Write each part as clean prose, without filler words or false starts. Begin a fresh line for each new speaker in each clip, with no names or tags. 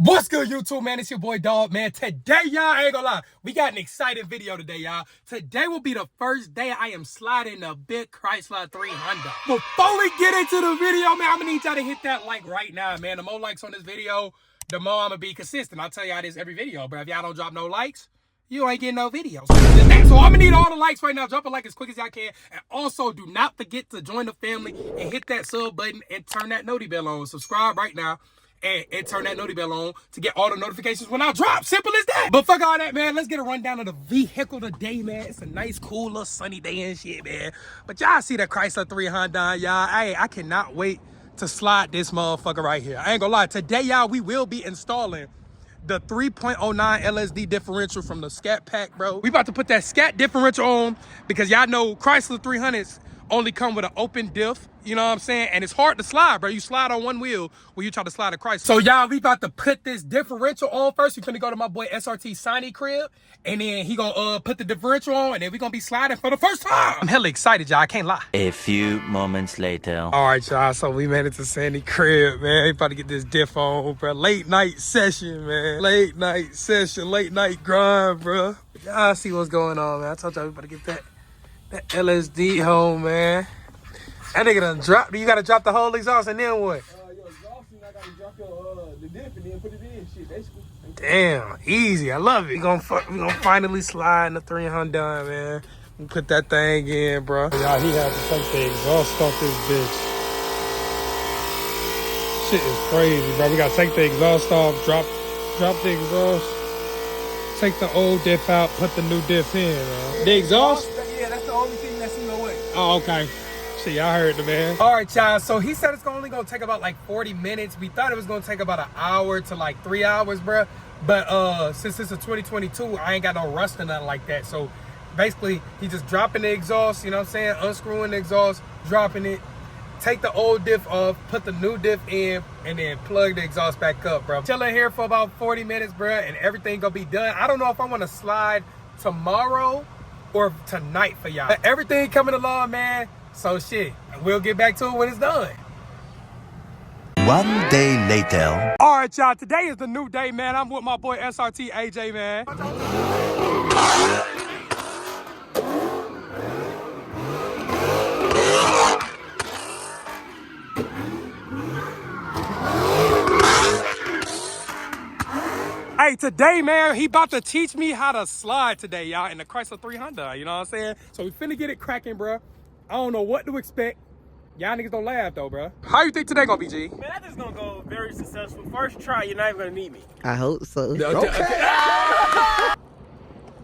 What's good, YouTube, man? It's your boy, Dog, man. Today, y'all, I ain't gonna lie, we got an exciting video today, y'all. Today will be the first day I am sliding a big Chrysler 300. Before we get into the video, man, I'm gonna need y'all to hit that like right now, man. The more likes on this video, the more I'm gonna be consistent. I'll tell y'all this every video, bro. If y'all don't drop no likes, you ain't getting no videos. So I'm gonna need all the likes right now. Drop a like as quick as y'all can. And also, do not forget to join the family and hit that sub button and turn that noti bell on. Subscribe right now. And turn that noti bell on to get all the notifications when I drop. Simple as that. But fuck all that, man. Let's get a rundown of the vehicle today, man. It's a nice, cool, little sunny day and shit, man. But y'all see the Chrysler 300, y'all. I cannot wait to slide this motherfucker right here. I ain't gonna lie. Today, y'all, we will be installing the 3.09 LSD differential from the Scat Pack, bro. We about to put that Scat differential on because y'all know Chrysler 300s only come with an open diff, you know what I'm saying? And it's hard to slide, bro. You slide on one wheel when you try to slide a Chrysler. So y'all, we about to put this differential on first. We finna go to my boy SRT Signy crib, and then he gonna put the differential on, and then we gonna be sliding for the first time. I'm hella excited, y'all. I can't lie.
A few moments later.
All right, y'all. So we made it to Sandy crib, man. He about to get this diff on, bro. Late night session, man. Late night session, late night grind, bro. Y'all see what's going on, man. I told y'all we about to get that LSD home, man. That nigga done dropped. You gotta drop the whole exhaust and then what?
Your exhaust, I gotta drop your the diff and then put it in. Shit, basically.
Damn, easy. I love it. We gonna finally slide in the 300, man. We put that thing in, bro. Y'all, he had to take the exhaust off this bitch. Shit is crazy, bro. We gotta take the exhaust off, drop the exhaust, take the old diff out, put the new diff in, man. The exhaust?
Yeah, that's the only thing that's in the way.
Oh, okay. See, y'all heard the man. All right, y'all. So he said it's only gonna take about like 40 minutes. We thought it was gonna take about an hour to like 3 hours, bro. But since it's a 2022, I ain't got no rust or nothing like that. So basically, he just dropping the exhaust, you know what I'm saying? Unscrewing the exhaust, dropping it, take the old diff off, put the new diff in, and then plug the exhaust back up, bro. Chilling here for about 40 minutes, bro, and everything gonna be done. I don't know if I wanna slide tomorrow or tonight for y'all. But everything coming along, man. So shit, we'll get back to it when it's done.
1 day later.
All right, y'all, today is the new day, man. I'm with my boy SRT AJ, man. Hey, today, man, he about to teach me how to slide today, y'all, in the Chrysler 300, you know what I'm saying? So we finna get it cracking, bro. I don't know what to expect. Y'all niggas don't laugh, though, bro. How you think today gonna be, G?
Man, I just gonna go very successful. First try, you're not even gonna need me.
I hope so.
Okay.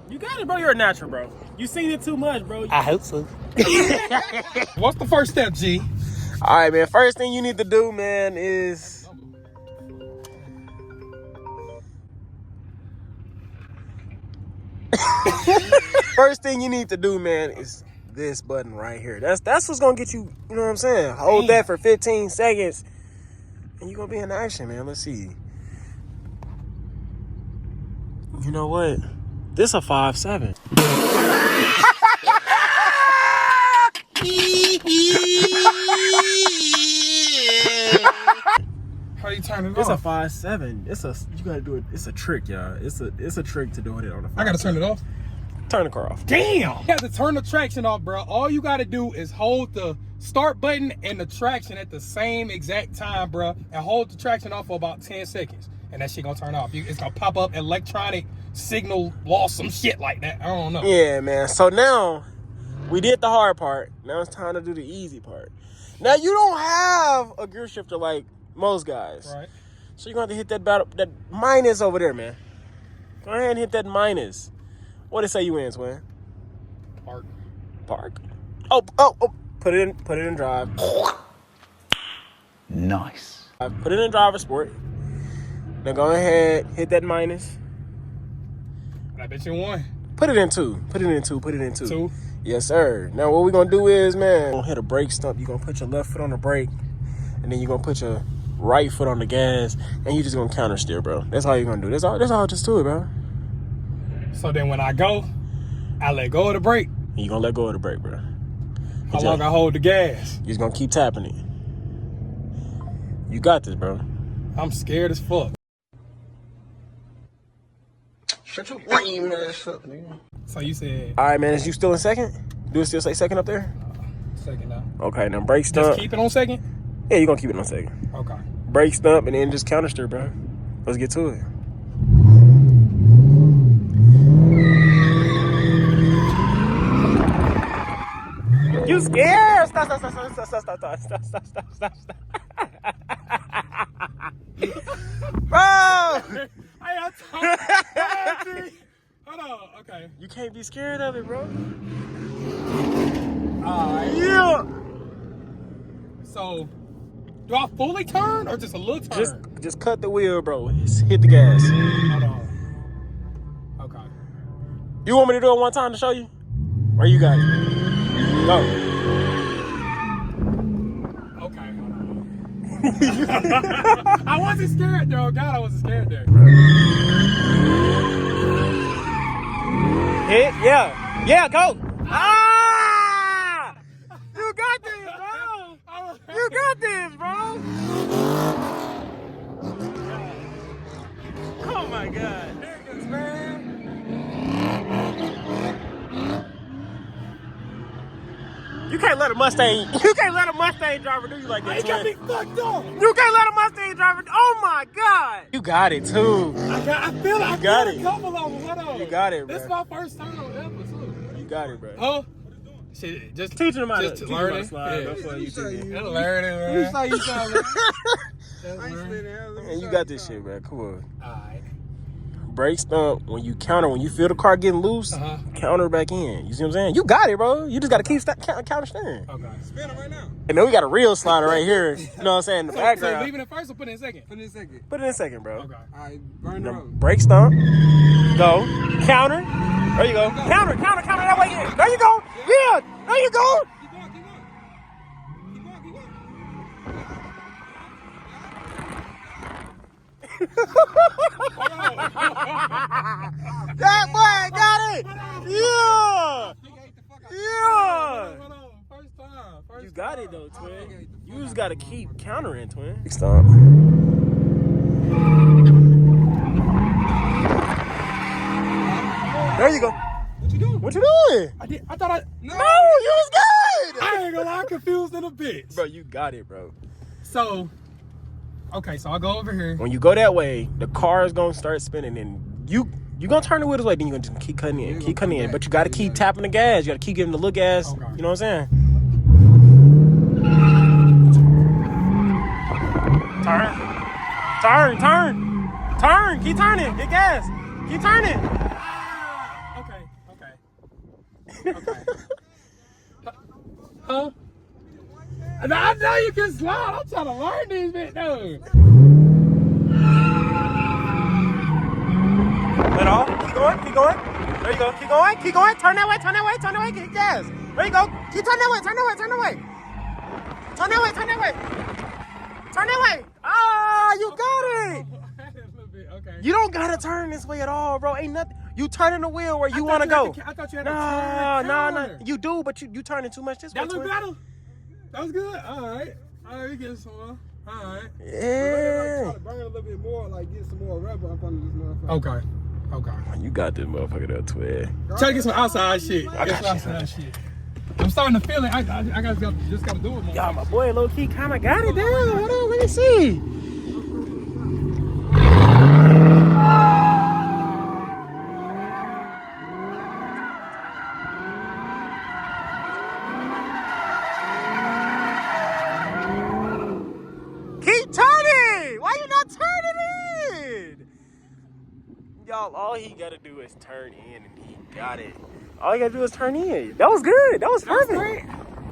You got it, bro. You're a natural, bro. You seen it too much, bro.
I hope so.
What's the first step, G?
All right, man. First thing you need to do, man, is... First thing you need to do, man, is this button right here. That's what's gonna get you, you know what I'm saying? Hold that for 15 seconds and you're gonna be in action, man. Let's see. You know what? This a 5.7.
How you turn it
It's
off?
a 5.7. You gotta do it. It's a trick, y'all. It's a trick to do it on a 5.7.
I gotta turn it off?
Turn the car off.
Damn! You have to turn the traction off, bro. All you gotta do is hold the start button and the traction at the same exact time, bro. And hold the traction off for about 10 seconds. And that shit gonna turn off. It's gonna pop up electronic signal loss, some shit like that. I don't know.
Yeah, man. So now, we did the hard part. Now it's time to do the easy part. Now, you don't have a gear shifter like most guys.
Right.
So you're going to have to hit that minus over there, man. Go ahead and hit that minus. What did it say you in, Swin? Park. Oh. Put it in drive.
Nice.
Put it in driver sport. Now go ahead, hit that minus.
I bet you won.
Put it in two. Put it in two.
Two?
Yes, sir. Now what we're going to do is, man, you're going to hit a brake stump. You're going to put your left foot on the brake. And then you're going to put your right foot on the gas. And you're just going to counter steer, bro. That's all you're going to do. That's all just do it, bro.
So then when I go, I let go of the brake.
And you're going to let go of the brake, bro.
How long I hold the gas?
You're just going to keep tapping it. You got this, bro.
I'm scared as fuck.
Shut your lame ass up, nigga.
So you said.
All right, man. Is you still in second? Do it still say second up there?
Second now.
Okay, now brake stump.
Just keep it on second?
Yeah, you're gonna keep it on second.
Okay.
Brake stump and then just counter steer, bro. Let's get to it. You scared? Stop. Bro!
Hey, I told you. Hold on. Okay.
You can't be scared of it, bro.
Alright.
Yeah.
So, do I fully turn or just a little turn?
Just cut the wheel, bro. Just hit the gas.
Hold on. Okay.
You want me to do it one time to show you? Or you got it? Go.
Okay, hold on. I wasn't scared though. God, I wasn't scared there.
Hit, yeah, go. Ah! You got this, bro. You got this, bro. Oh my God.
Niggas, man.
You can't let a Mustang. You can't let a Mustang driver do you like that.
You got me fucked up.
You can't let a Mustang driver. Oh my God. You got it too.
I feel like I
got
got
it.
a couple of them. Hold on.
You got it, bro.
This is my first time on ever too.
You got it, bro.
Huh? Shit, just
Teaching them how to
just learn it.
slide.
Yeah.
That's what you do.
Just learn it, man.
You say you trying to
Man, you got this shit, man. Come on.
Alright.
Brake stump. When you feel the car getting loose, counter back in. You see what I'm saying? You got it, bro. You just got to keep counter steering.
Okay.
spin it right now.
And then we got a real slider right here. You know what I'm saying? In the
So
background.
leaving it first or putting it in second?
Put it in second.
Put it in second, bro.
Okay.
Alright, burn the
Now,
road.
brake stump. Go. Counter. There you go. Counter that way. There you go. Yeah. There you go.
Keep going.
That boy got it. Yeah. Yeah.
Hold on. First time.
You got it though, twin. You just gotta keep countering, twin. Stop. There you go.
What you doing?
What you doing?
I thought
No, you was good.
I ain't gonna lie, I'm confused in a bitch.
Bro, you got it, bro.
So, okay, so I'll go over here.
When you go that way, the car is gonna start spinning, and you gonna turn the wheel this way. Then you gonna just keep cutting in, But you gotta keep tapping the gas. You gotta keep giving the little gas.
Okay.
You know what I'm saying? Turn. Keep turning. Get gas. Keep turning.
Okay. Huh? I know you can slide. I'm trying to learn these bit though.
Let off. Keep going. There you go. Keep going. Turn that way. Get gas. There you go. Keep turn that way. Turn that way. Ah, you got it.
Okay.
You don't gotta turn this way at all, bro. Ain't nothing. You turning the wheel where you want to go.
I thought you had to turn.
No. You do, but you turning too much this way.
That look
twin.
better. That was good. All right, we get some more. All right.
Yeah.
Burn a little bit more, like get some more rubber up under this motherfucker.
Okay.
You got this motherfucker there, twin.
Try to get some outside shit.
I got
Get some outside shit. I'm starting to feel it. I just gotta do it more.
Y'all, my boy low key kind of got it down. Hold on, let me see. Keep turning. Why you not turning in? Y'all, all he gotta do is turn in, and he got it. All you gotta do is turn in. That was good. That was perfect.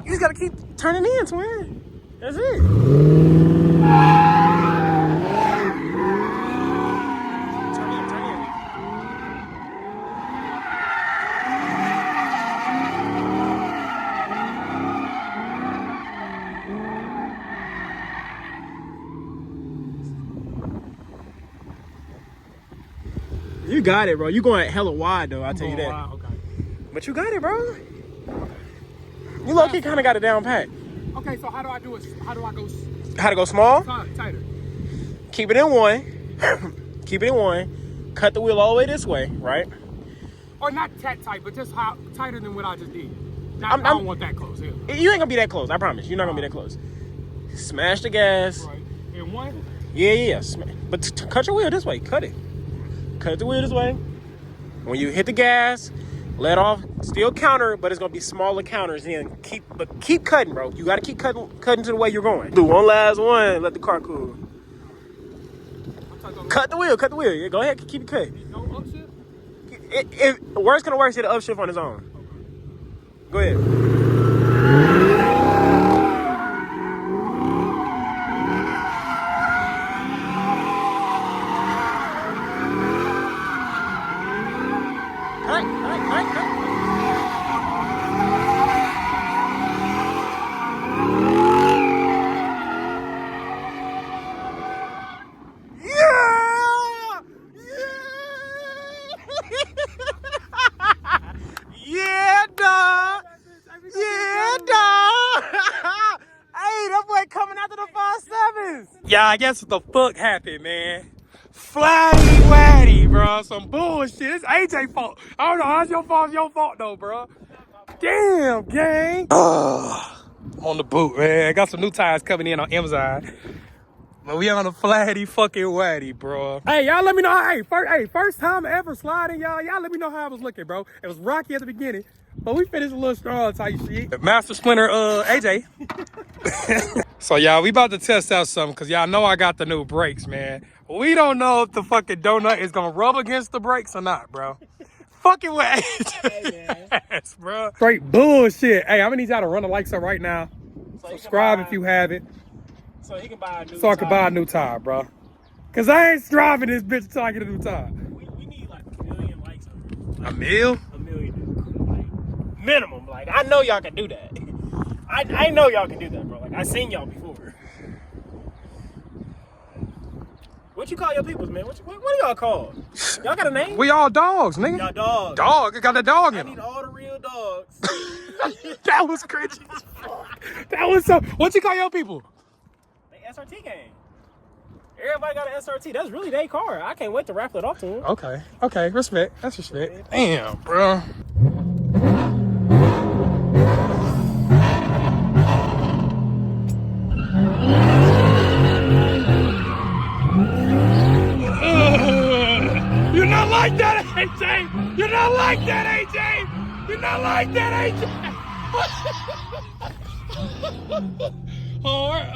You just gotta keep turning in, twin. That's it. Turn in. You got it, bro. You going hella wide, though. I'll tell you that.
Wow, okay.
But you got it, bro. You low-key kind of got it down pat.
Okay, so how do I do it? How do I go
How to go small?
tighter?
Keep it in one. cut the wheel all the way this way, right?
Or not that tight, but just how tighter than what I just did. I don't want that close here.
You ain't gonna be that close, I promise. You're not gonna be that close. Smash the gas.
Right. And one.
Yeah. But cut your wheel this way. Cut it. Cut the wheel this way. When you hit the gas, let off. Still counter, but it's gonna be smaller counters. And keep cutting, bro. You gotta keep cutting to the way you're going. Do one last one. Let the car cool. Cut the wheel. Yeah, go ahead. Keep it cut.
No upshift?
If worst can worst, hit an upshift on his own. Go ahead. Yeah, dog. Hey, that boy coming after the 5.7s.
Yeah, I guess what the fuck happened, man. Flatty waddy, bro. Some bullshit. It's AJ fault. I don't know. How's your fault? It's your fault, though, bro. Damn, gang. I'm on the boot, man. I got some new tires coming in on Amazon. But we on a flatty fucking waddy, bro. Hey, y'all let me know. First time ever sliding, y'all. Y'all let me know how I was looking, bro. It was rocky at the beginning, but we finished a little strong type shit. Master Splinter, AJ. So, y'all, we about to test out something because y'all know I got the new brakes, man. We don't know if the fucking donut is going to rub against the brakes or not, bro. Fucking with AJ. Yes, bro. Straight bullshit. Hey, I'm going to need y'all to run the likes up right now.
So
subscribe if you haven't.
So he can buy a new
So I can buy a new tire, bro. Because I ain't driving this bitch until I get a new tire.
We need like 1 million likes on it.
A mil?
1 million. Like, minimum. Like, I know y'all can do that. I know y'all can do that, bro. Like, I seen y'all before. What you call your peoples, man? What do y'all call? Y'all got a name?
We all dogs, nigga.
Y'all dogs.
Dog. I got the dog
I
in
need
him.
all the real dogs.
That was cringy as fuck. That was so. What you call your people?
The SRT game. Everybody got an SRT. That's really their car. I can't wait to raffle it off to them.
Okay. Respect. That's respect. Damn, bro. You're not like that, AJ. You're not like that, AJ. You're not like that, AJ. Hard.